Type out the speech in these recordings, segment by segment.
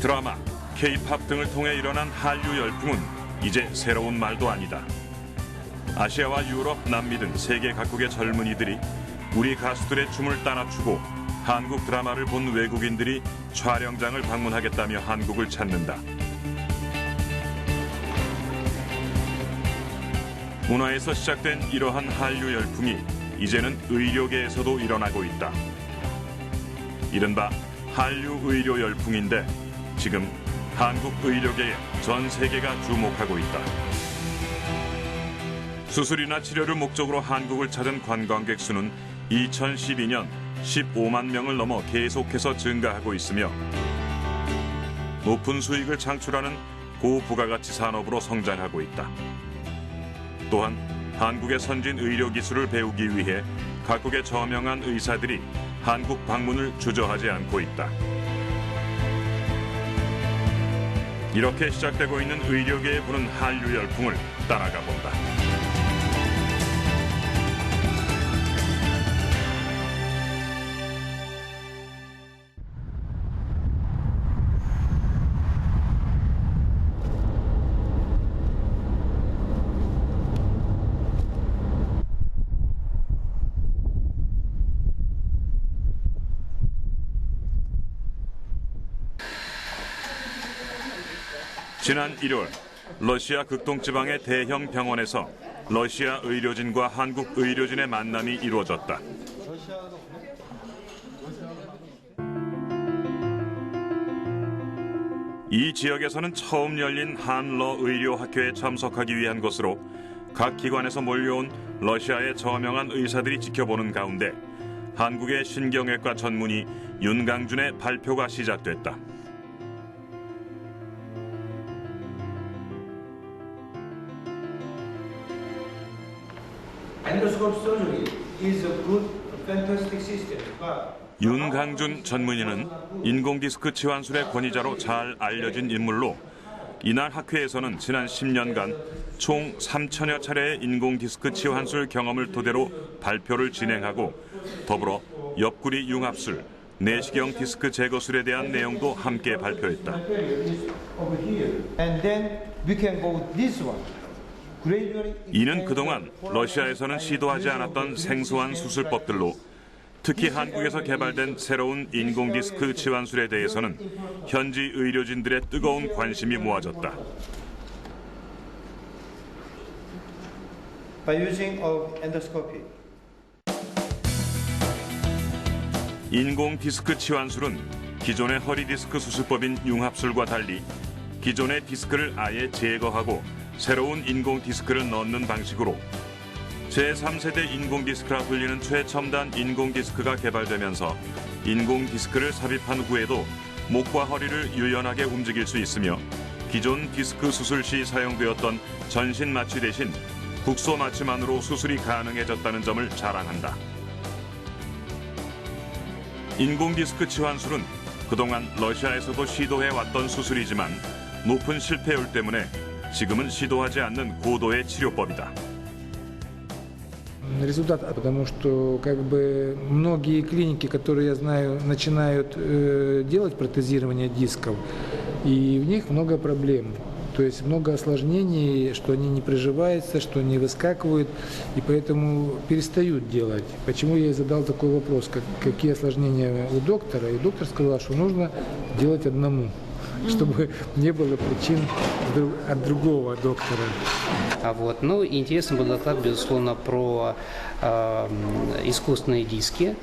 드라마, K-팝 등을 통해 일어난 한류 열풍은 이제 새로운 말도 아니다. 아시아와 유럽, 남미 등 세계 각국의 젊은이들이 우리 가수들의 춤을 따라추고 한국 드라마를 본 외국인들이 촬영장을 방문하겠다며 한국을 찾는다. 문화에서 시작된 이러한 한류 열풍이 이제는 의료계에서도 일어나고 있다. 이른바 한류 의료 열풍인데 지금 한국 의료계에 전 세계가 주목하고 있다. 수술이나 치료를 목적으로 한국을 찾은 관광객 수는 2012년 15만 명을 넘어 계속해서 증가하고 있으며 높은 수익을 창출하는 고부가가치 산업으로 성장하고 있다. 또한 한국의 선진 의료 기술을 배우기 위해 각국의 저명한 의사들이 한국 방문을 주저하지 않고 있다. 이렇게 시작되고 있는 의료계에 부는 한류 열풍을 따라가 본다. 지난 1월 러시아 극동지방의 대형 병원에서 러시아 의료진과 한국 의료진의 만남이 이루어졌다. 이 지역에서는 처음 열린 한러 의료학회에 참석하기 위한 것으로 각 기관에서 몰려온 러시아의 저명한 의사들이 지켜보는 가운데 한국의 신경외과 전문의 윤강준의 발표가 시작됐다. 윤강준 전문의는 인공디스크 치환술의 권위자로 잘 알려진 인물로 이날 학회에서는 지난 10년간 총 3천여 차례의 인공디스크 치환술 경험을 토대로 발표를 진행하고 더불어 옆구리 융합술, 내시경 디스크 제거술에 대한 내용도 함께 발표했다. 이는 그동안 러시아에서는 시도하지 않았던 생소한 수술법들로 특히 한국에서 개발된 새로운 인공디스크 치환술에 대해서는 현지 의료진들의 뜨거운 관심이 모아졌다. 인공디스크 치환술은 기존의 허리디스크 수술법인 융합술과 달리 기존의 디스크를 아예 제거하고 새로운 인공디스크를 넣는 방식으로 제3세대 인공디스크라 불리는 최첨단 인공디스크가 개발되면서 인공디스크를 삽입한 후에도 목과 허리를 유연하게 움직일 수 있으며 기존 디스크 수술 시 사용되었던 전신 마취 대신 국소 마취만으로 수술이 가능해졌다는 점을 자랑한다. 인공디스크 치환술은 그동안 러시아에서도 시도해왔던 수술이지만 높은 실패율 때문에 지금은 시도하지 않는 고도의 치료법이다. Результат, потому что многие клиники, которые я знаю, начинают делать протезирование дисков, и в них много проблем. То есть много осложнений, что они не приживаются, что они выскакивают, и поэтому перестают делать. Почему я и задал такой вопрос, какие осложнения у доктора, и доктор сказал, что нужно делать одному, чтобы не было причин от другого доктора. Ну, интересный был доклад, безусловно, про искусственные диски,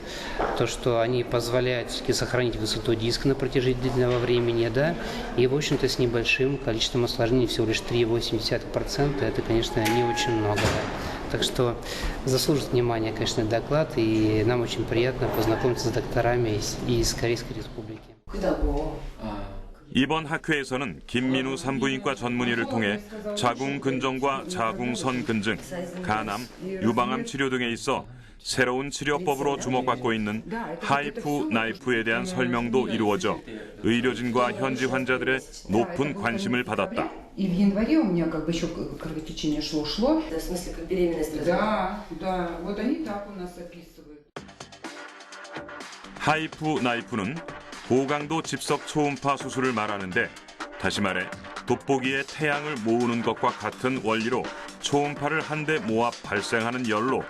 то, что они позволяют сохранить высоту диска на протяжении длительного времени, да, и, в общем-то, с небольшим количеством осложнений, всего лишь 3,8%, это, конечно, не очень много. Так что заслужит внимания, конечно, доклад, и нам очень приятно познакомиться с докторами из Корейской Республики. 이번 학회에서는 김민우 산부인과 전문의를 통해 자궁근종과 자궁선근증, 간암, 유방암 치료 등에 있어 새로운 치료법으로 주목받고 있는 하이프 나이프에 대한 설명도 이루어져 의료진과 현지 환자들의 높은 관심을 받았다. 하이프 나이프는 고강도 집석 초음파 수술을 말하는데 다시 말해 돋보기에 태양을 모으는 것과 같은 원리로 초음파를 한데 모아 발생하는 열로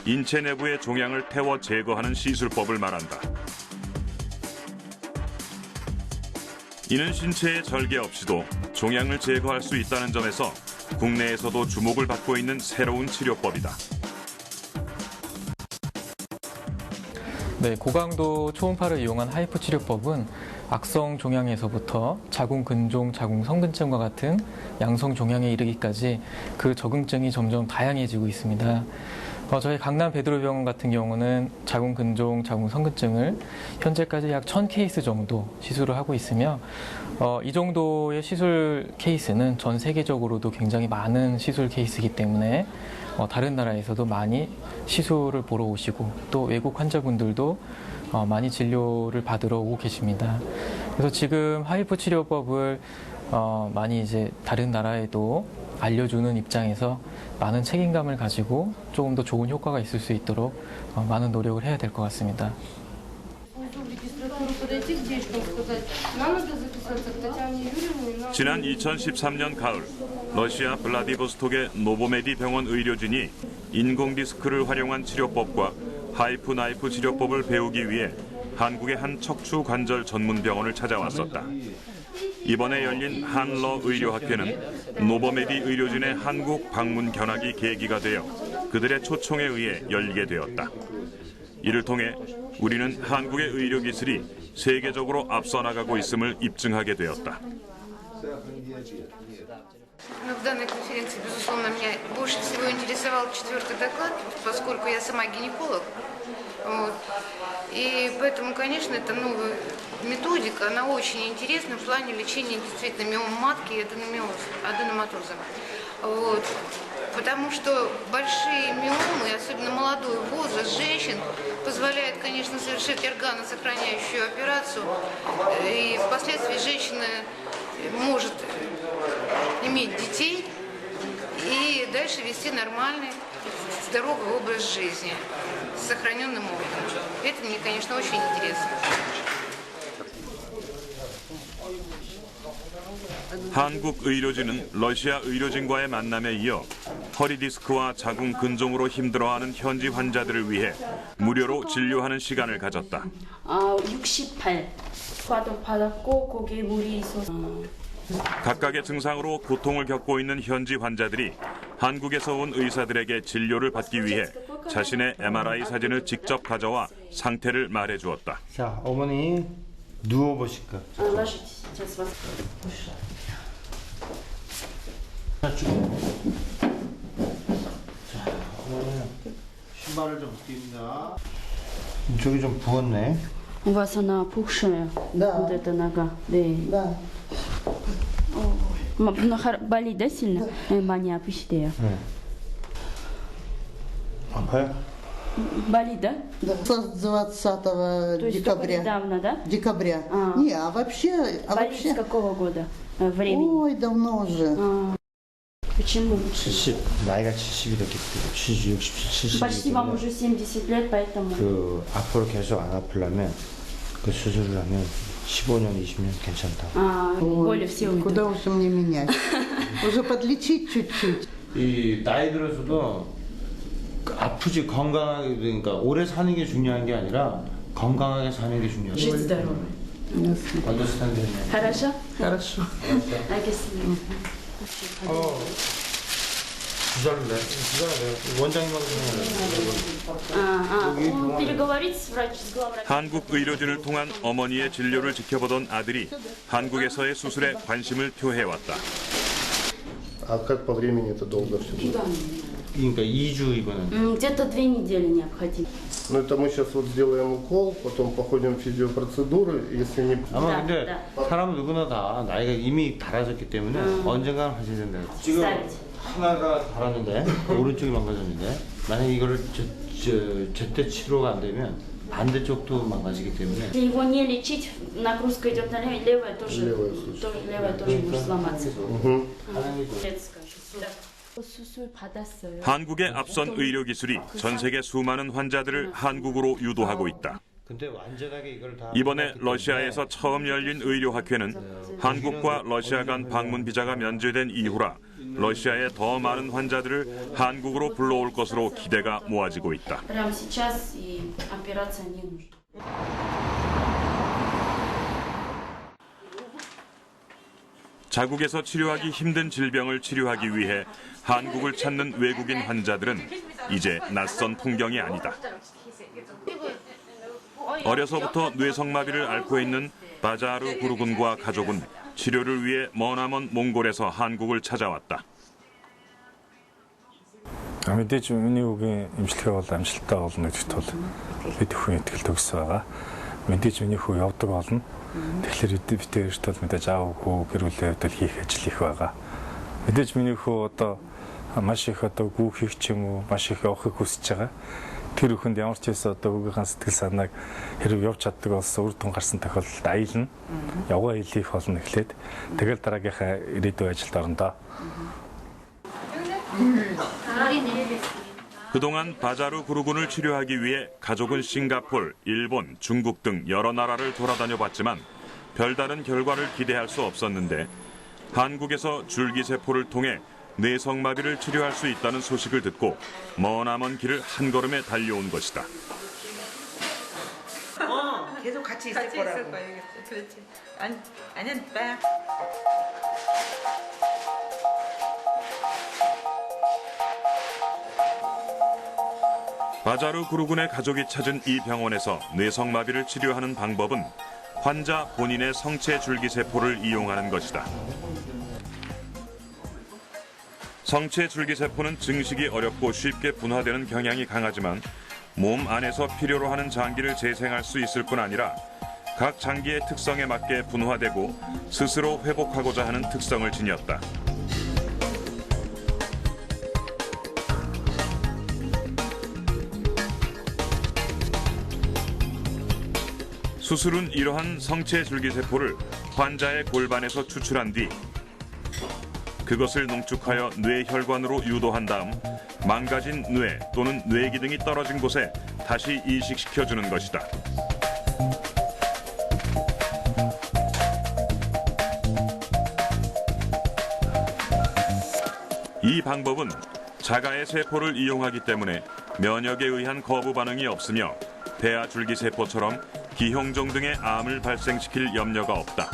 인체 내부의 종양을 태워 제거하는 시술법을 말한다. 이는 신체의 절개 없이도 종양을 제거할 수 있다는 점에서 국내에서도 주목을 받고 있는 새로운 치료법이다. 네, 고강도 초음파를 이용한 하이프 치료법은 악성 종양에서부터 자궁 근종, 자궁 성근증과 같은 양성 종양에 이르기까지 그 적응증이 점점 다양해지고 있습니다. 저희 강남 베드로병원 같은 경우는 자궁 근종, 자궁 성근증을 현재까지 약 1000케이스 정도 시술을 하고 있으며 이 정도의 시술 케이스는 전 세계적으로도 굉장히 많은 시술 케이스이기 때문에 다른 나라에서도 많이 시술을 보러 오시고 또 외국 환자분들도 많이 진료를 받으러 오고 계십니다. 그래서 지금 하이프 치료법을 많이 이제 다른 나라에도 알려주는 입장에서 많은 책임감을 가지고 조금 더 좋은 효과가 있을 수 있도록 많은 노력을 해야 될 것 같습니다. 지난 2013년 가을 러시아 블라디보스톡의 노보메디 병원 의료진이 인공 디스크를 활용한 치료법과 하이프 나이프 치료법을 배우기 위해 한국의 한 척추 관절 전문 병원을 찾아왔었다. 이번에 열린 한러 의료학회는 노보메디 의료진의 한국 방문 견학이 계기가 되어 그들의 초청에 의해 열리게 되었다. 이를 통해 우리는 한국의 의료 기술이 세계적으로 앞서 나가고 있음을 입증하게 되었다. В данной конференции, безусловно, меня больше всего интересовал 4-й доклад, поскольку я сама гинеколог. Вот. И поэтому, конечно, эта новая методика, она очень интересна в плане лечения действительно миом матки и аденоматоза. Вот. Потому что большие миомы, особенно молодой возраст женщин, позволяет, конечно, совершить органосохраняющую операцию. И впоследствии женщина может иметь детей и дальше вести нормальный, здоровый образ жизни с сохраненным органом. Это мне, конечно, очень интересно. 한국 의료진은 러시아 의료진과의 만남에 이어 허리 디스크와 자궁 근종으로 힘들어하는 현지 환자들을 위해 무료로 진료하는 시간을 가졌다. 68 받았고 거기에 물이 있어서 각각의 증상으로 고통을 겪고 있는 현지 환자들이 한국에서 온 의사들에게 진료를 받기 위해 자신의 MRI 사진을 직접 가져와 상태를 말해주었다. 자, 어머니 누워보실까? ложитесь, сейчас вас. 자, 어머니 신발을 좀 벗깁니다. 이쪽이 좀 부었네. У вас она опухшая, Да. вот эта нога. Да. Да. Болит, да, сильно? 많이 아프시대요. 네. 아파요? Болит, да? Да. С 20 То есть только декабря. недавно, да? Декабря. А. Не, а вообще... Болит с какого года? Времени? Ой, давно уже. Почему? 70, 나이가 70이 됐기 때문에 70, 60, 70이기 Почти вам 때문에 уже 70 лет, поэтому... 그 앞으로 계속 안 아프려면 그 수술을 하면 15년, 20년 괜찮다. боли все уйдут. Куда уж мне менять? Уже подлечить чуть-чуть. 이 나이 들어서도 아프지 건강하게 그러니까 오래 사는 게 중요한 게 아니라 건강하게 사는 게 중요해요. Жить здорово. 언더스탠드. Хорошо? Хорошо. 알겠습니다. 주사를 내. 원장님하고 Он переговорит с главврачом. 한국 의료진을 통한 어머니의 진료를 지켜보던 아들이 한국에서의 수술에 관심을 표해왔다. А как по времени это долго все будет? 그러니까 2주 이거는. Где-то 2 недели необходимо. Ну это мы сейчас вот сделаем укол, потом походим в физиопроцедуры, если не... 아마 네, 근데 네. 사람은 누구나 다 나이가 이미 달아졌기 때문에 언젠가는 하셔야 된다. 지금 ставить. 하나가 달았는데 오른쪽이 망가졌는데 만약 이거를 제때 치료가 안 되면 반대쪽도 망가지기 때문에 Если его не лечить, нагрузка идет на левое, тоже, левое тоже может сломаться. 수술 받았어요. 한국의 앞선 의료 기술이 전 세계 수많은 환자들을 한국으로 유도하고 있다. 근데 완전하게 이걸 다 이번에 러시아에서 처음 열린 의료학회는 한국과 러시아 간 방문 비자가 면제된 이후라 러시아의 더 많은 환자들을 한국으로 불러올 것으로 기대가 모아지고 있다. Прямо сейчас и операция не нужна. 자국에서 치료하기 힘든 질병을 치료하기 위해 한국을 찾는 외국인 환자들은 이제 낯선 풍경이 아니다. 어려서부터 뇌성마비를 앓고 있는 바자르 구르군과 가족은 치료를 위해 머나먼 몽골에서 한국을 찾아왔다. мэдээж миний үгийн эмчилгээ бол амжилттай болно гэдэгт бол бид хүн итгэл төгсөж байгаа. Мэдээж миний хүү явдаг болно. Тэгэхээр бидээрт бол мэдээж аав хүү гэр бүлийн хувьд хийх ажил их байгаа. Мэдээж миний хүү одоо маш их одоо гүүх хийх ч юм уу маш их явахыг хүсэж байгаа. Тэр хүнд ямар ч байсан одоо хүүгийнхээ сэтгэл санааг хэрэг явж чаддаг болсон үр дүн гарсан тохиолдолд аялна. Явгаа хэлэх болно эхлээд тэгэл дараагийнхаа ирээдүйн ажилд орондоо. 그동안 바자르 구르군을 치료하기 위해 가족은 싱가폴, 일본, 중국 등 여러 나라를 돌아다녀 봤지만 별다른 결과를 기대할 수 없었는데 한국에서 줄기세포를 통해 뇌성마비를 치료할 수 있다는 소식을 듣고 머나먼 길을 한 걸음에 달려온 것이다. 계속 같이 있을 거라고. 도대체. 아니야, 나. 바자르 구르군의 가족이 찾은 이 병원에서 뇌성마비를 치료하는 방법은 환자 본인의 성체 줄기세포를 이용하는 것이다. 성체 줄기세포는 증식이 어렵고 쉽게 분화되는 경향이 강하지만 몸 안에서 필요로 하는 장기를 재생할 수 있을 뿐 아니라 각 장기의 특성에 맞게 분화되고 스스로 회복하고자 하는 특성을 지녔다. 수술 은 이러한 성체 줄기세포를 환자의 골반에서 추출한 뒤 그것을 농축하여 뇌혈관으로 유도한 다음 망가진 뇌 또는 뇌기능이 떨어진 곳에 다시 이식시켜주는 것이다. 이 방법은 자가의 세포를 이용하기 때문에 면역에 의한 거부 반응이 없으며 대하 줄기세포처럼 기형종 등의 암을 발생시킬 염려가 없다.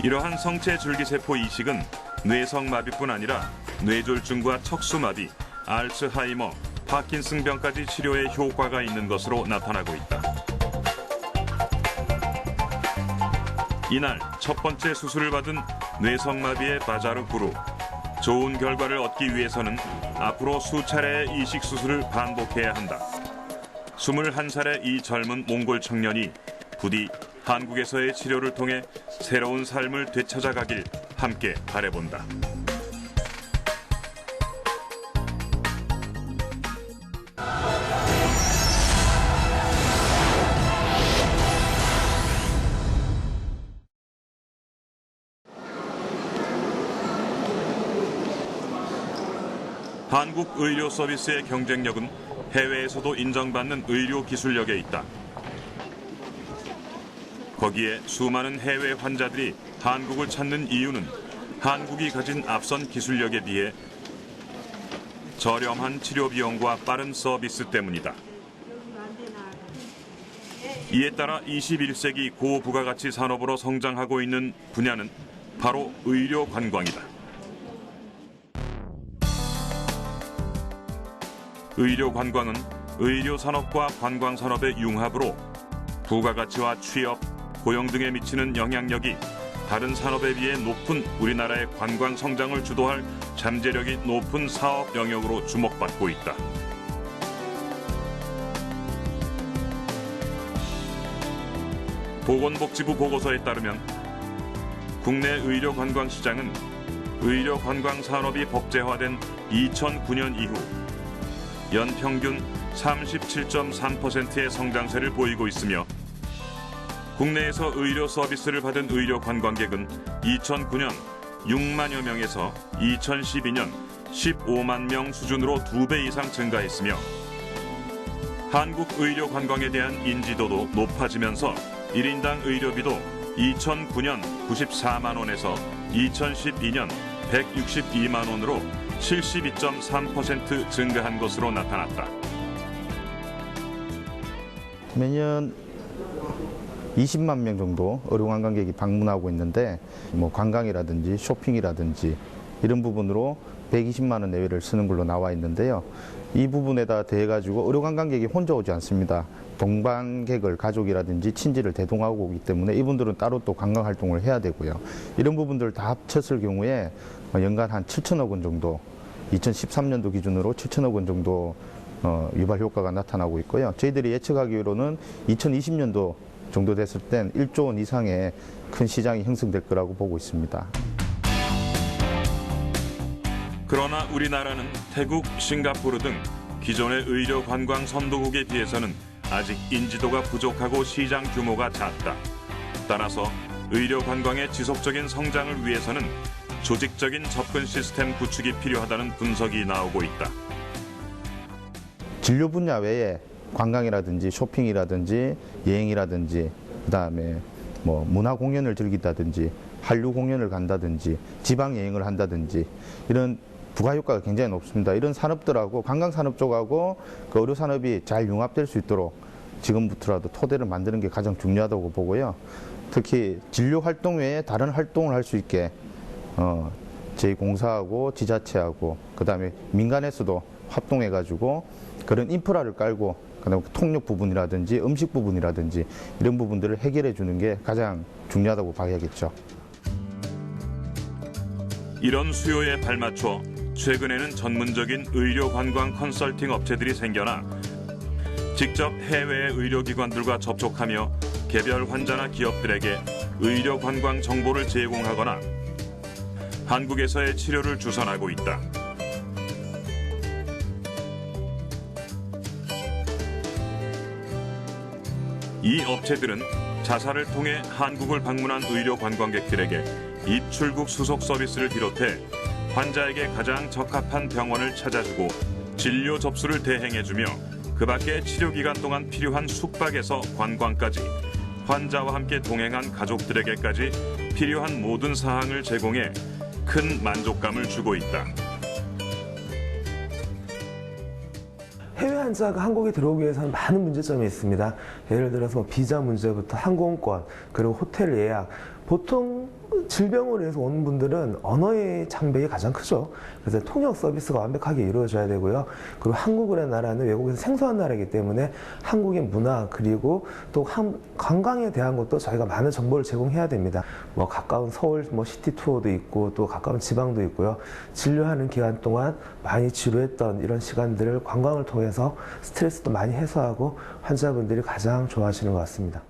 이러한 성체 줄기세포 이식은 뇌성마비뿐 아니라 뇌졸중과 척수마비, 알츠하이머, 파킨슨병까지 치료에 효과가 있는 것으로 나타나고 있다. 이날 첫 번째 수술을 받은 뇌성마비의 바자르 구루. 좋은 결과를 얻기 위해서는 앞으로 수차례의 이식 수술을 반복해야 한다. 21살의 이 젊은 몽골 청년이 부디 한국에서의 치료를 통해 새로운 삶을 되찾아가길 함께 바라본다. 한국 의료 서비스의 경쟁력은 해외에서도 인정받는 의료 기술력에 있다. 거기에 수많은 해외 환자들이 한국을 찾는 이유는 한국이 가진 앞선 기술력에 비해 저렴한 치료 비용과 빠른 서비스 때문이다. 이에 따라 21세기 고부가가치 산업으로 성장하고 있는 분야는 바로 의료 관광이다. 의료 관광은 의료 산업과 관광 산업의 융합으로 부가가치와 취업, 고용 등에 미치는 영향력이 다른 산업에 비해 높은 우리나라의 관광 성장을 주도할 잠재력이 높은 사업 영역으로 주목받고 있다. 보건복지부 보고서에 따르면 국내 의료 관광 시장은 의료 관광 산업이 법제화된 2009년 이후 연평균 37.3%의 성장세를 보이고 있으며 국내에서 의료 서비스를 받은 의료 관광객은 2009년 6만여 명에서 2012년 15만 명 수준으로 2배 이상 증가했으며 한국 의료 관광에 대한 인지도도 높아지면서 1인당 의료비도 2009년 94만 원에서 2012년 162만 원으로 72.3% 증가한 것으로 나타났다. 매년 20만 명 정도 의료관광객이 방문하고 있는데 뭐 관광이라든지 쇼핑이라든지 이런 부분으로 120만 원 내외를 쓰는 걸로 나와 있는데요. 이 부분에다 대해 가지고 의료관광객이 혼자 오지 않습니다. 동반객을 가족이라든지 친지를 대동하고 오기 때문에 이분들은 따로 또 관광활동을 해야 되고요. 이런 부분들을 다 합쳤을 경우에 연간 한 7천억 원 정도 2013년도 기준으로 7천억 원 정도 유발 효과가 나타나고 있고요. 저희들이 예측하기로는 2020년도 정도 됐을 땐 1조 원 이상의 큰 시장이 형성될 거라고 보고 있습니다. 그러나 우리나라는 태국, 싱가포르 등 기존의 의료 관광 선도국에 비해서는 아직 인지도가 부족하고 시장 규모가 작다. 따라서 의료 관광의 지속적인 성장을 위해서는 조직적인 접근 시스템 구축이 필요하다는 분석이 나오고 있다. 진료 분야 외에 관광이라든지 쇼핑이라든지 여행이라든지 그다음에 뭐 문화 공연을 즐긴다든지 한류 공연을 간다든지 지방 여행을 한다든지 이런 부가 효과가 굉장히 높습니다. 이런 산업들하고 관광 산업 쪽하고 그 의료 산업이 잘 융합될 수 있도록 지금부터라도 토대를 만드는 게 가장 중요하다고 보고요. 특히 진료 활동 외에 다른 활동을 할 수 있게 저희 공사하고 지자체하고 그다음에 민간에서도 합동해가지고 그런 인프라를 깔고 그다음에 통역 부분이라든지 음식 부분이라든지 이런 부분들을 해결해 주는 게 가장 중요하다고 봐야겠죠. 이런 수요에 발맞춰 최근에는 전문적인 의료 관광 컨설팅 업체들이 생겨나 직접 해외의 의료기관들과 접촉하며 개별 환자나 기업들에게 의료 관광 정보를 제공하거나 한국에서의 치료를 주선하고 있다. 이 업체들은 자사를 통해 한국을 방문한 의료 관광객들에게 입출국 수속 서비스를 비롯해 환자에게 가장 적합한 병원을 찾아주고 진료 접수를 대행해주며 그 밖에 치료기간 동안 필요한 숙박에서 관광까지 환자와 함께 동행한 가족들에게까지 필요한 모든 사항을 제공해 큰 만족감을 주고 있다. 해외 환자가 한국에 들어오기 위해서는 많은 문제점이 있습니다. 예를 들어서 비자 문제부터 항공권, 그리고 호텔 예약. 보통 질병으로 해서 오는 분들은 언어의 장벽이 가장 크죠. 그래서 통역 서비스가 완벽하게 이루어져야 되고요. 그리고 한국이라는 나라는 외국에서 생소한 나라이기 때문에 한국의 문화 그리고 또 관광에 대한 것도 저희가 많은 정보를 제공해야 됩니다. 뭐 가까운 서울 시티 투어도 있고 또 가까운 지방도 있고요. 진료하는 기간 동안 많이 지루했던 이런 시간들을 관광을 통해서 스트레스도 많이 해소하고 환자분들이 가장 좋아하시는 것 같습니다.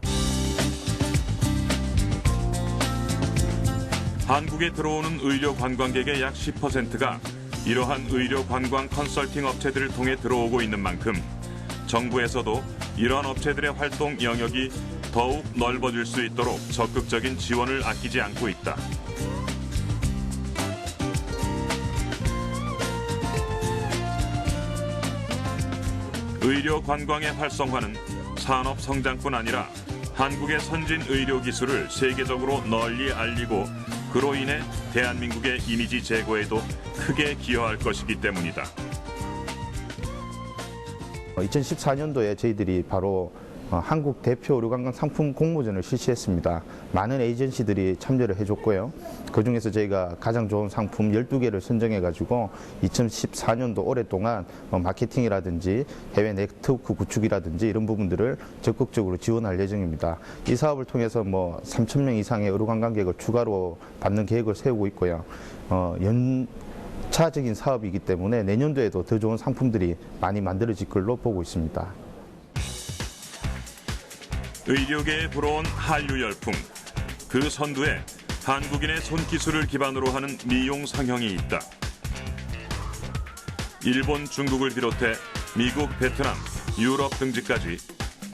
한국에 들어오는 의료 관광객의 약 10%가 이러한 의료 관광 컨설팅 업체들을 통해 들어오고 있는 만큼 정부에서도 이러한 업체들의 활동 영역이 더욱 넓어질 수 있도록 적극적인 지원을 아끼지 않고 있다. 의료 관광의 활성화는 산업 성장뿐 아니라 한국의 선진 의료 기술을 세계적으로 널리 알리고 그로 인해 대한민국의 이미지 제고에도 크게 기여할 것이기 때문이다. 2014년도에 저희들이 바로 한국 대표 의료관광 상품 공모전을 실시했습니다. 많은 에이전시들이 참여를 해줬고요. 그중에서 저희가 가장 좋은 상품 12개를 선정해가지고 2014년도 오랫동안 마케팅이라든지 해외 네트워크 구축이라든지 이런 부분들을 적극적으로 지원할 예정입니다. 이 사업을 통해서 3,000명 이상의 의료관광객을 추가로 받는 계획을 세우고 있고요. 연차적인 사업이기 때문에 내년도에도 더 좋은 상품들이 많이 만들어질 걸로 보고 있습니다. 의료계에 불어온 한류 열풍. 그 선두에 한국인의 손기술을 기반으로 하는 미용 상형이 있다. 일본, 중국을 비롯해 미국, 베트남, 유럽 등지까지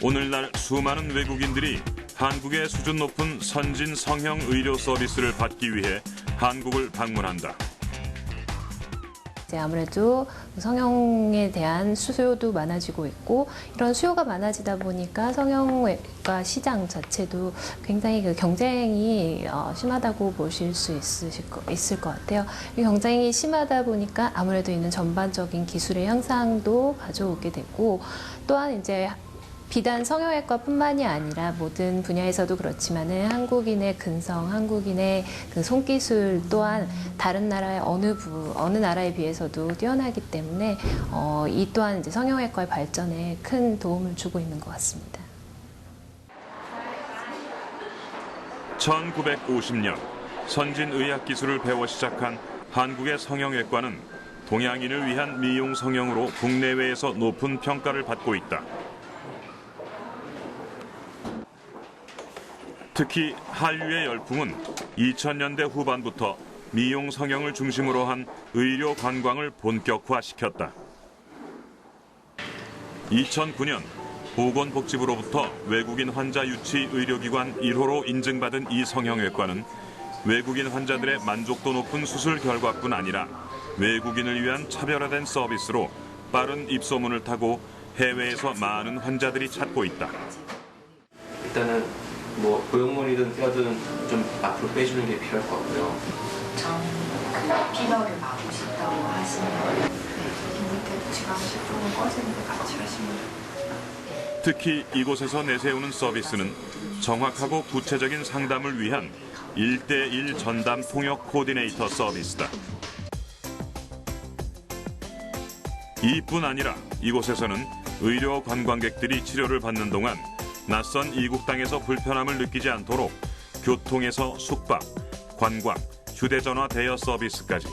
오늘날 수많은 외국인들이 한국의 수준 높은 선진 성형 의료 서비스를 받기 위해 한국을 방문한다. 이제 아무래도 성형에 대한 수요도 많아지고 있고 이런 수요가 많아지다 보니까 성형외과 시장 자체도 굉장히 그 경쟁이 심하다고 보실 수 있을 것 같아요. 이 경쟁이 심하다 보니까 아무래도 있는 전반적인 기술의 향상도 가져오게 되고 또한 이제 비단 성형외과뿐만이 아니라 모든 분야에서도 그렇지만은 한국인의 근성, 한국인의 그 손기술 또한 다른 나라의 어느 나라에 비해서도 뛰어나기 때문에 이 또한 이제 성형외과의 발전에 큰 도움을 주고 있는 것 같습니다. 1950년 선진 의학 기술을 배워 시작한 한국의 성형외과는 동양인을 위한 미용 성형으로 국내외에서 높은 평가를 받고 있다. 특히 한류의 열풍은 2000년대 후반부터 미용 성형을 중심으로 한 의료 관광을 본격화시켰다. 2009년 보건복지부로부터 외국인 환자 유치 의료기관 1호로 인증받은 이 성형외과는 외국인 환자들의 만족도 높은 수술 결과뿐 아니라 외국인을 위한 차별화된 서비스로 빠른 입소문을 타고 해외에서 많은 환자들이 찾고 있다. 일단은 뭐 보형물이든 뼈든 좀 앞으로 빼주는 게 필요할 것 같고요. 그 피부를 막으신다고 하시면 밑에 지방실 조금 꺼지는데 같이 하시면 특히 이곳에서 내세우는 서비스는 정확하고 구체적인 상담을 위한 1:1 전담 통역 코디네이터 서비스다. 이뿐 아니라 이곳에서는 의료 관광객들이 치료를 받는 동안 낯선 이국 땅에서 불편함을 느끼지 않도록 교통에서 숙박, 관광, 휴대전화 대여 서비스까지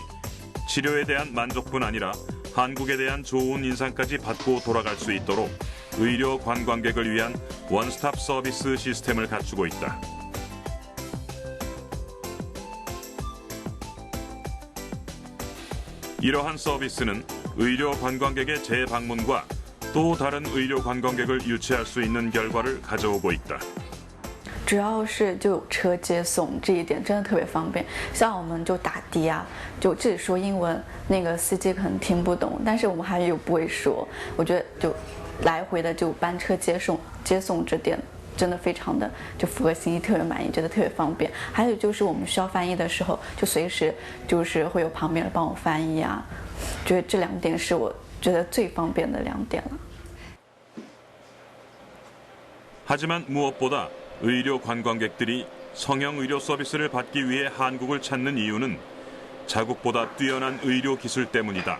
치료에 대한 만족뿐 아니라 한국에 대한 좋은 인상까지 받고 돌아갈 수 있도록 의료 관광객을 위한 원스톱 서비스 시스템을 갖추고 있다. 이러한 서비스는 의료 관광객의 재방문과 또 다른 의료 관광객을 유치할 수 있는 결과를 가져오고 있다. 主要是就有车接送这一点真的特别方便，像我们就打的啊，就自己说英文，那个司机可能听不懂，但是我们还有不会说，我觉得就来回的就班车接送这点真的非常的就符合心意，特别满意，觉得特别方便。还有就是我们需要翻译的时候，就随时就是会有旁边人帮我翻译啊，觉得这2点是我觉得最方便的2点了。 하지만 무엇보다 의료 관광객들이 성형 의료 서비스를 받기 위해 한국을 찾는 이유는 자국보다 뛰어난 의료 기술 때문이다.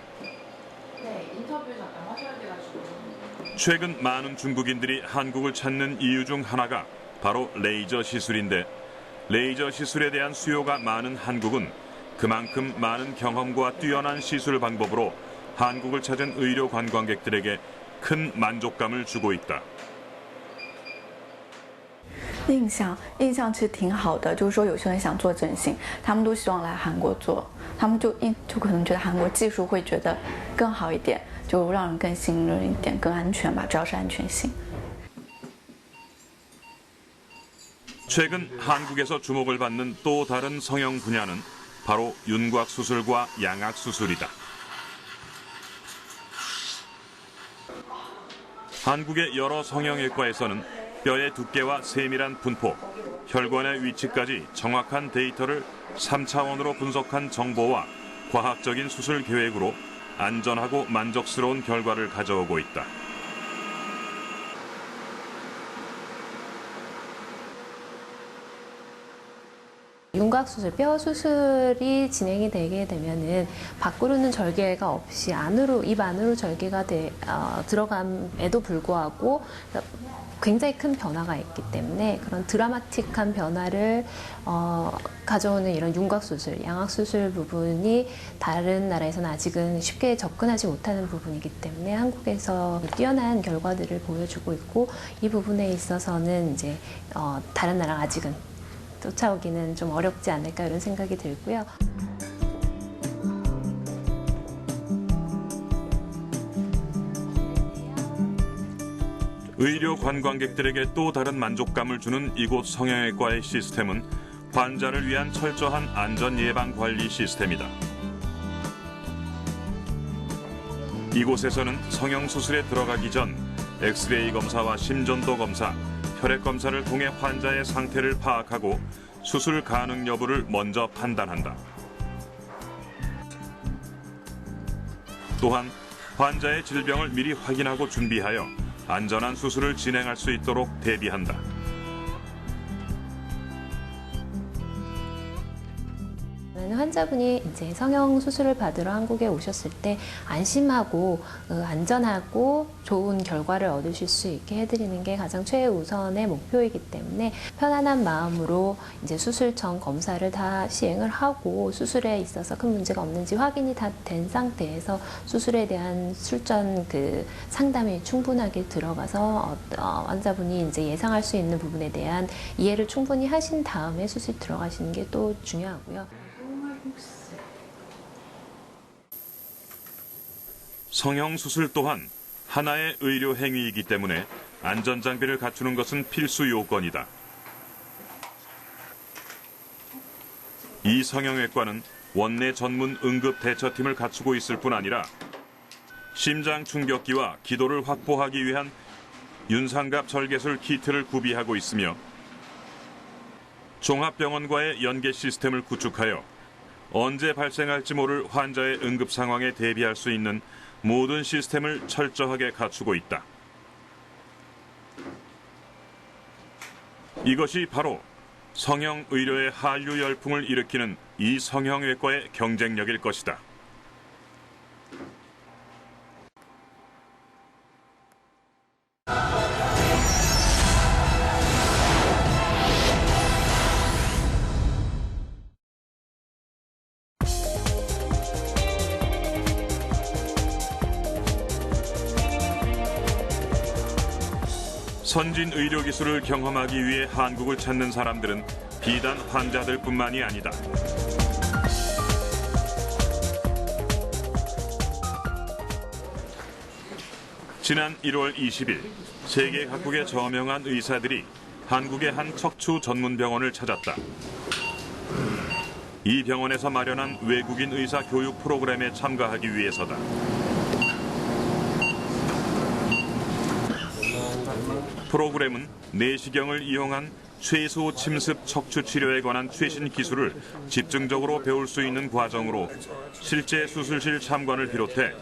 최근 많은 중국인들이 한국을 찾는 이유 중 하나가 바로 레이저 시술인데 레이저 시술에 대한 수요가 많은 한국은 그만큼 많은 경험과 뛰어난 시술 방법으로 한국을 찾은 의료 관광객들에게 큰 만족감을 주고 있다. 印象其实挺好的，就是说有些人想做整形，他们都希望来韩国做，他们就可能觉得韩国技术会觉得更好一点，就让人更信任一点，更安全吧，主要是安全性。 최근 한국에서 주목을 받는 또 다른 성형 분야는 바로 윤곽 수술과 양악 수술이다. 한국의 여러 성형외과에서는 뼈의 두께와 세밀한 분포, 혈관의 위치까지 정확한 데이터를 3차원으로 분석한 정보와 과학적인 수술 계획으로 안전하고 만족스러운 결과를 가져오고 있다. 윤곽 수술, 뼈 수술이 진행이 되게 되면은 밖으로는 절개가 없이 입 안으로 절개가 들어감에도 불구하고 굉장히 큰 변화가 있기 때문에 그런 드라마틱한 변화를 가져오는 이런 윤곽 수술, 양악 수술 부분이 다른 나라에서는 아직은 쉽게 접근하지 못하는 부분이기 때문에 한국에서 뛰어난 결과들을 보여주고 있고 이 부분에 있어서는 이제 다른 나라 아직은 쫓아오기는 좀 어렵지 않을까 이런 생각이 들고요. 의료 관광객들에게 또 다른 만족감을 주는 이곳 성형외과의 시스템은 환자를 위한 철저한 안전 예방 관리 시스템이다. 이곳에서는 성형수술에 들어가기 전 엑스레이 검사와 심전도 검사, 혈액 검사를 통해 환자의 상태를 파악하고 수술 가능 여부를 먼저 판단한다. 또한 환자의 질병을 미리 확인하고 준비하여 안전한 수술을 진행할 수 있도록 대비한다. 환자분이 이제 성형 수술을 받으러 한국에 오셨을 때 안심하고 안전하고 좋은 결과를 얻으실 수 있게 해드리는 게 가장 최우선의 목표이기 때문에 편안한 마음으로 이제 수술 전 검사를 다 시행을 하고 수술에 있어서 큰 문제가 없는지 확인이 다 된 상태에서 수술에 대한 술전 상담이 충분하게 들어가서 환자분이 이제 예상할 수 있는 부분에 대한 이해를 충분히 하신 다음에 수술 들어가시는 게 또 중요하고요. 성형수술 또한 하나의 의료 행위이기 때문에 안전장비를 갖추는 것은 필수 요건이다. 이 성형외과는 원내 전문 응급 대처팀을 갖추고 있을 뿐 아니라 심장 충격기와 기도를 확보하기 위한 윤상갑 절개술 키트를 구비하고 있으며 종합병원과의 연계 시스템을 구축하여 언제 발생할지 모를 환자의 응급 상황에 대비할 수 있는 모든 시스템을 철저하게 갖추고 있다. 이것이 바로 성형 의료의 한류 열풍을 일으키는 이 성형외과의 경쟁력일 것이다. 선진 의료 기술을 경험하기 위해 한국을 찾는 사람들은 비단 환자들뿐만이 아니다. 지난 1월 20일 세계 각국의 저명한 의사들이 한국의 한 척추 전문 병원을 찾았다. 이 병원에서 마련한 외국인 의사 교육 프로그램에 참가하기 위해서다. 프로그램은 내시경을 이용한 최소 침습 척추 치료에 관한 최신 기술을 집중적으로 배울 수 있는 과정으로 실제 수술실 참관을 비롯해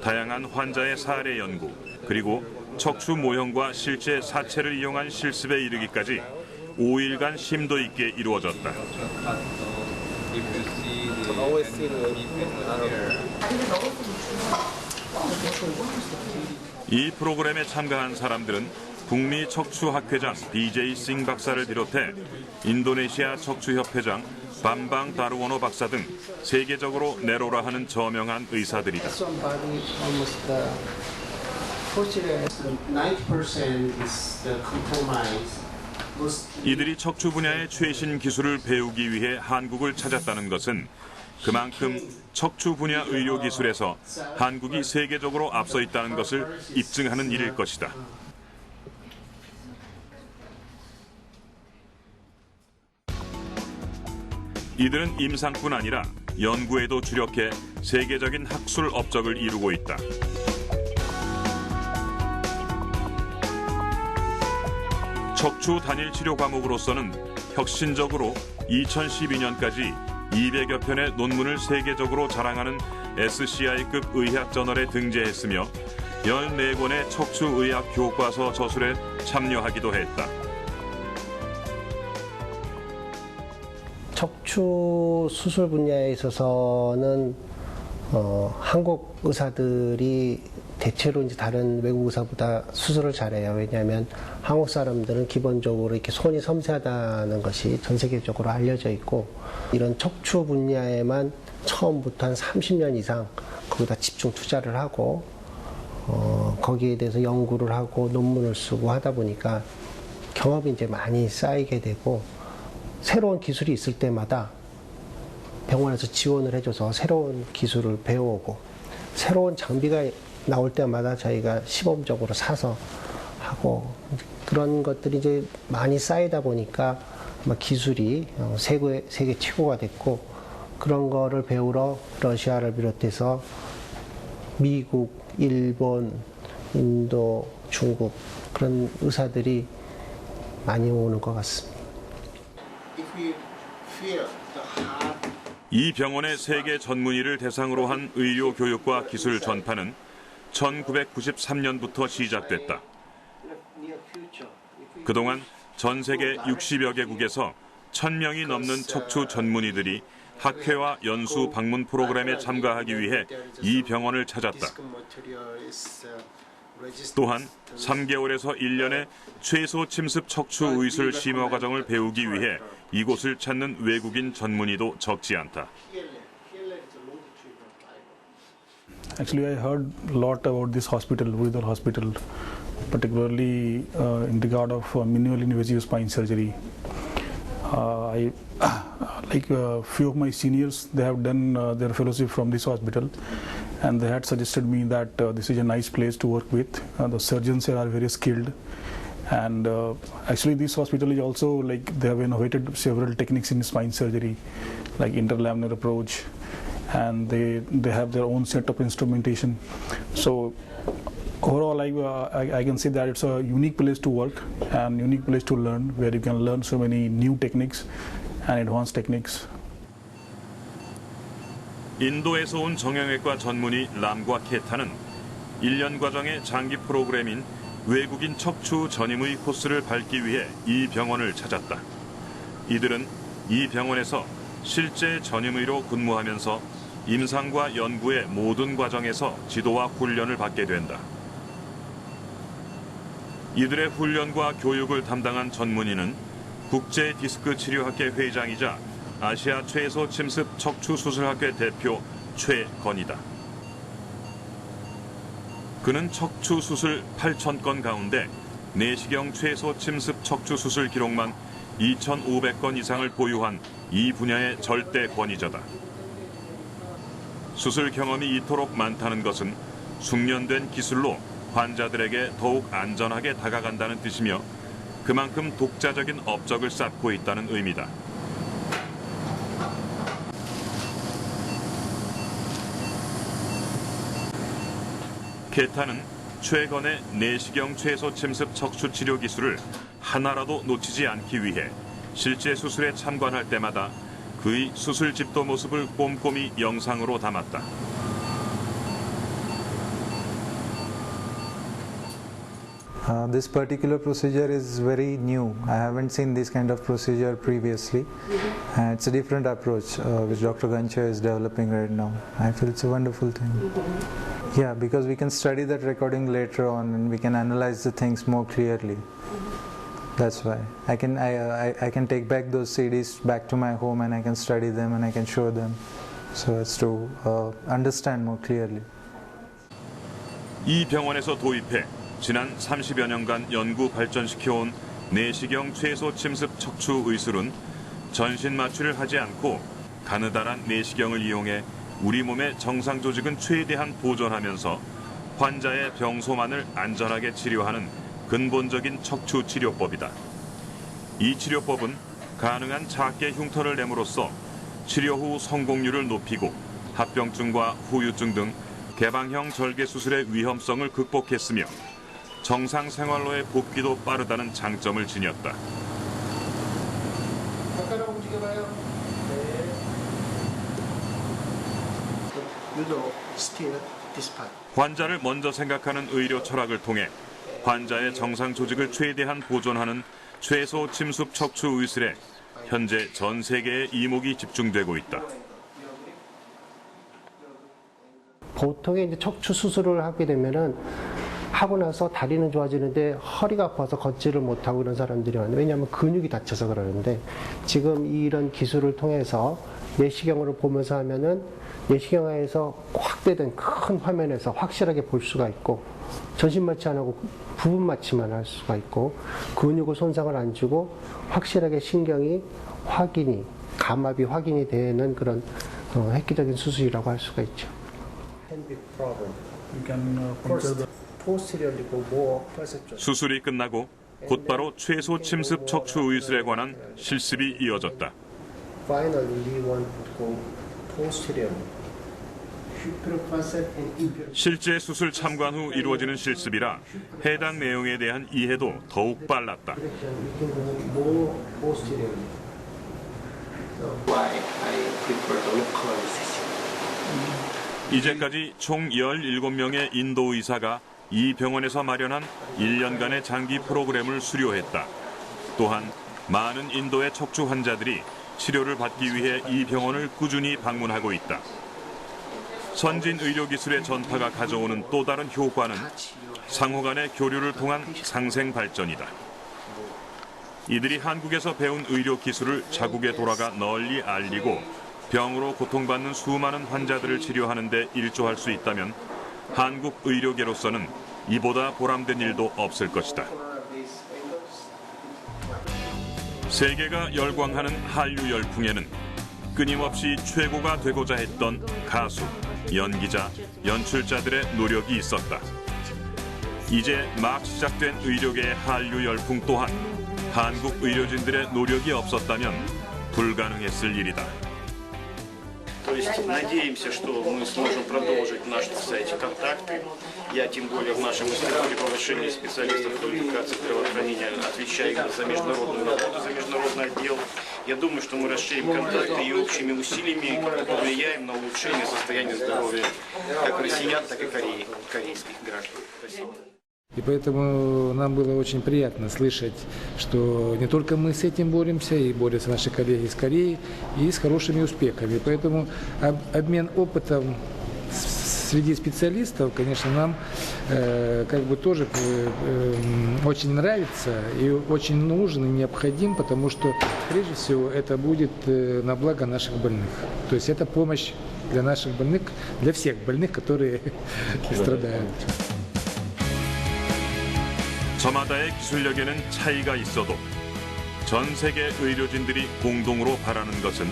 다양한 환자의 사례 연구, 그리고 척추 모형과 실제 사체를 이용한 실습에 이르기까지 5일간 심도 있게 이루어졌다. 이 프로그램에 참가한 사람들은 북미 척추학회장 BJ 싱 박사를 비롯해 인도네시아 척추협회장 밤방 다르워노 박사 등 세계적으로 내로라 하는 저명한 의사들이다. 이들이 척추 분야의 최신 기술을 배우기 위해 한국을 찾았다는 것은 그만큼 척추 분야 의료 기술에서 한국이 세계적으로 앞서 있다는 것을 입증하는 일일 것이다. 이들은 임상뿐 아니라 연구에도 주력해 세계적인 학술 업적을 이루고 있다. 척추 단일 치료 과목으로서는 혁신적으로 2012년까지 200여 편의 논문을 세계적으로 자랑하는 SCI급 의학 저널에 등재했으며 14권의 척추의학 교과서 저술에 참여하기도 했다. 척추 수술 분야에 있어서는 한국 의사들이 대체로 이제 다른 외국 의사보다 수술을 잘해요. 왜냐하면 한국 사람들은 기본적으로 이렇게 손이 섬세하다는 것이 전 세계적으로 알려져 있고, 이런 척추 분야에만 처음부터 한 30년 이상 거기다 집중 투자를 하고 거기에 대해서 연구를 하고 논문을 쓰고 하다 보니까 경험이 이제 많이 쌓이게 되고, 새로운 기술이 있을 때마다 병원에서 지원을 해줘서 새로운 기술을 배워오고, 새로운 장비가 나올 때마다 저희가 시범적으로 사서 하고, 그런 것들이 이제 많이 쌓이다 보니까 기술이 세계 최고가 됐고, 그런 거를 배우러 러시아를 비롯해서 미국, 일본, 인도, 중국 그런 의사들이 많이 오는 것 같습니다. 이 병원의 세계 전문의를 대상으로 한 의료 교육과 기술 전파는 1993년부터 시작됐다. 그동안 전 세계 60여 개국에서 1000명이 넘는 척추 전문의들이 학회와 연수 방문 프로그램에 참가하기 위해 이 병원을 찾았다. 또한 3개월에서 1년의 최소 침습 척추 의술 심화 과정을 배우기 위해 이곳을 찾는 외국인 전문의도 적지 않다. Actually, I heard a lot about this hospital, Wuridal Hospital, particularly in regard of minimally invasive spine surgery. Like a few of my seniors, they have done their fellowship from this hospital, and they had suggested me that this is a nice place to work with. The surgeons here are very skilled, and actually this hospital is also like they have innovated several techniques in spine surgery, like interlaminar approach, and they have their own set of instrumentation. So overall, I can say that it's a unique place to work and unique place to learn, where you can learn so many new techniques and advanced techniques. 인도에서 온 정형외과 전문의 람과 케타는 1년 과정의 장기 프로그램인 외국인 척추 전임의 코스를 밟기 위해 이 병원을 찾았다. 이들은 이 병원에서 실제 전임의로 근무하면서 임상과 연구의 모든 과정에서 지도와 훈련을 받게 된다. 이들의 훈련과 교육을 담당한 전문의는 국제 디스크 치료학회 회장이자 아시아 최소 침습 척추 수술학회 대표 최건이다. 그는 척추 수술 8,000건 가운데 내시경 최소 침습 척추 수술 기록만 2,500건 이상을 보유한 이 분야의 절대 권위자다. 수술 경험이 이토록 많다는 것은 숙련된 기술로 환자들에게 더욱 안전하게 다가간다는 뜻이며 그만큼 독자적인 업적을 쌓고 있다는 의미다. 케타는 최건의 내시경 최소 침습 척추 치료 기술을 하나라도 놓치지 않기 위해 실제 수술에 참관할 때마다 그의 수술 집도 모습을 꼼꼼히 영상으로 담았다. This particular procedure is very new. I haven't seen this kind of procedure previously. It's a different approach which Dr. Gancha is developing right now. I feel it's a wonderful thing. Yeah, because we can study that recording later on and we can analyze the things more clearly. That's why I can take back those CDs back to my home and I can study them and I can show them. So as to understand more clearly. 이 병원에서 도입해 지난 30여 년간 연구 발전시켜온 내시경 최소 침습 척추 의술은 전신 마취를 하지 않고 가느다란 내시경을 이용해 우리 몸의 정상 조직은 최대한 보존하면서 환자의 병소만을 안전하게 치료하는 근본적인 척추 치료법이다. 이 치료법은 가능한 작게 흉터를 내므로써 치료 후 성공률을 높이고 합병증과 후유증 등 개방형 절개 수술의 위험성을 극복했으며 정상 생활로의 복귀도 빠르다는 장점을 지녔다. 손가락 움직여봐요. 네. 유도 스틸 디스팟. 환자를 먼저 생각하는 의료 철학을 통해 환자의 정상 조직을 최대한 보존하는 최소 침습 척추 의술에 현재 전 세계의 이목이 집중되고 있다. 보통의 이제 척추 수술을 하게 되면은 하고 나서 다리는 좋아지는데 허리가 아파서 걷지를 못하고 그런 사람들이 많아요. 왜냐하면 근육이 다쳐서 그러는데 지금 이런 기술을 통해서 내시경으로 보면서 하면은 내시경하에서 확대된 큰 화면에서 확실하게 볼 수가 있고 전신 마취 안 하고 부분 마취만 할 수가 있고 근육을 손상을 안 주고 확실하게 신경이 확인이 감압이 확인이 되는 그런 획기적인 수술이라고 할 수가 있죠. 수술이 끝나고 곧바로 최소 침습 척추 의술에 관한 실습이 이어졌다. 실제 수술 참관 후 이루어지는 실습이라 해당 내용에 대한 이해도 더욱 빨랐다. 이제까지 총 17명의 인도 의사가 이 병원에서 마련한 1년간의 장기 프로그램을 수료했다. 또한 많은 인도의 척추 환자들이 치료를 받기 위해 이 병원을 꾸준히 방문하고 있다. 선진 의료기술의 전파가 가져오는 또 다른 효과는 상호 간의 교류를 통한 상생 발전이다. 이들이 한국에서 배운 의료 기술을 자국에 돌아가 널리 알리고 병으로 고통받는 수많은 환자들을 치료하는 데 일조할 수 있다면 한국 의료계로서는 이보다 보람된 일도 없을 것이다. 세계가 열광하는 한류 열풍에는 끊임없이 최고가 되고자 했던 가수, 연기자, 연출자들의 노력이 있었다. 이제 막 시작된 의료계의 한류 열풍 또한 한국 의료진들의 노력이 없었다면 불가능했을 일이다. То есть надеемся, что мы сможем продолжить наши, кстати, контакты. Я, тем более, в нашем институте повышения специалистов квалификации здравоохранения отвечаю за международную работу, за международный отдел. Я думаю, что мы расширим контакты и общими усилиями повлияем на улучшение состояния здоровья как россиян, так и корейских граждан. Спасибо. И поэтому нам было очень приятно слышать, что не только мы с этим боремся, и борются наши коллеги из Кореи, и с хорошими успехами. Поэтому обмен опытом среди специалистов, конечно, нам как бы тоже очень нравится и очень нужен и необходим, потому что прежде всего это будет на благо наших больных. То есть это помощь для наших больных, для всех больных, которые страдают. 저마다의 기술력에는 차이가 있어도 전 세계 의료진들이 공동으로 바라는 것은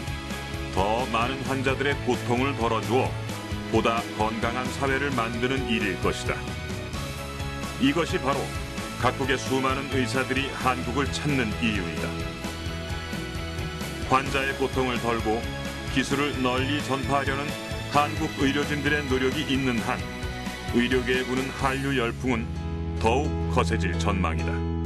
더 많은 환자들의 고통을 덜어주어 보다 건강한 사회를 만드는 일일 것이다. 이것이 바로 각국의 수많은 의사들이 한국을 찾는 이유이다. 환자의 고통을 덜고 기술을 널리 전파하려는 한국 의료진들의 노력이 있는 한 의료계에 부는 한류 열풍은 더욱 거세질 전망이다.